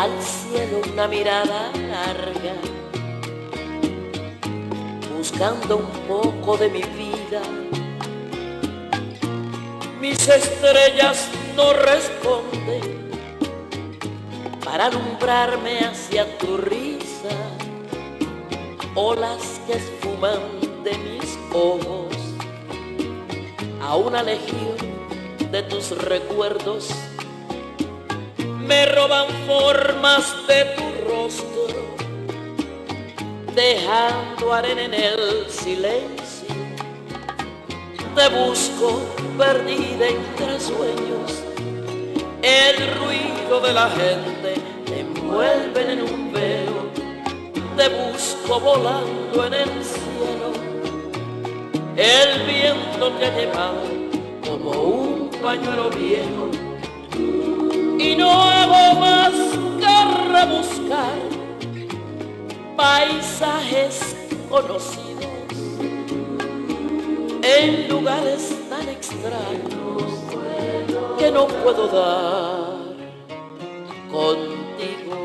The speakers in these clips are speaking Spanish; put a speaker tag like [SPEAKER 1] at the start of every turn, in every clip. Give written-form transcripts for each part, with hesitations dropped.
[SPEAKER 1] al cielo una mirada larga, buscando un poco de mi vida. Mis estrellas no responden para alumbrarme hacia tu risa, olas que esfuman de mis ojos a una legión de tus recuerdos. Me roban formas de tu rostro, dejando arena en el silencio. Te busco perdida entre sueños, el ruido de la gente te envuelven en un velo. Te busco volando en el cielo, el viento te ha llevado como un pañuelo viejo. Y no hago más que rebuscar paisajes conocidos en lugares tan extraños que no puedo dar contigo.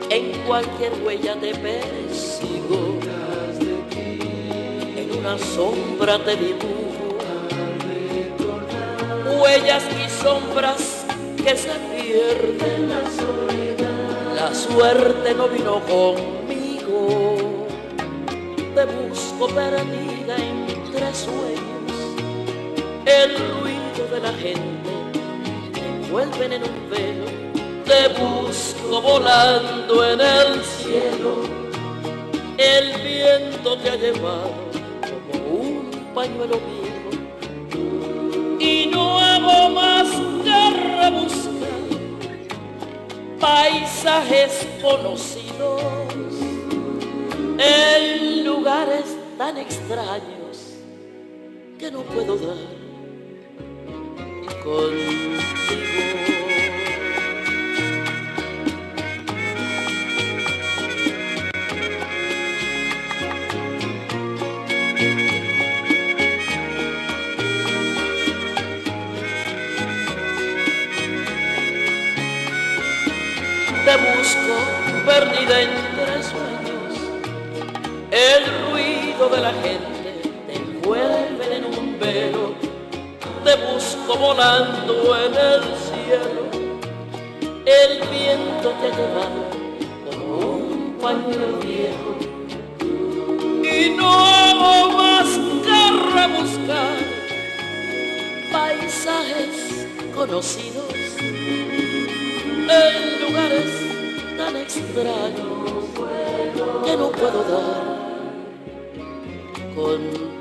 [SPEAKER 1] En cualquier huella te persigo, en una sombra te dibujo, huellas y sombras que se pierden. La suerte no vino conmigo, te busco perdida entre sueños, el ruido de la gente te envuelven en un velo. Te busco volando en el cielo, el viento te ha llevado como un pañuelo viejo. Y no hago más que rebuscar paisajes conocidos en lugares tan extraños que no puedo dar contigo. Te busco perdida entre sueños, el ruido de la gente te envuelve en un velo. Te busco volando en el cielo, el viento te ha llevado como un pañuelo viejo. Y no hago más que rebuscar paisajes conocidos en lugares tan extraños que no puedo dar con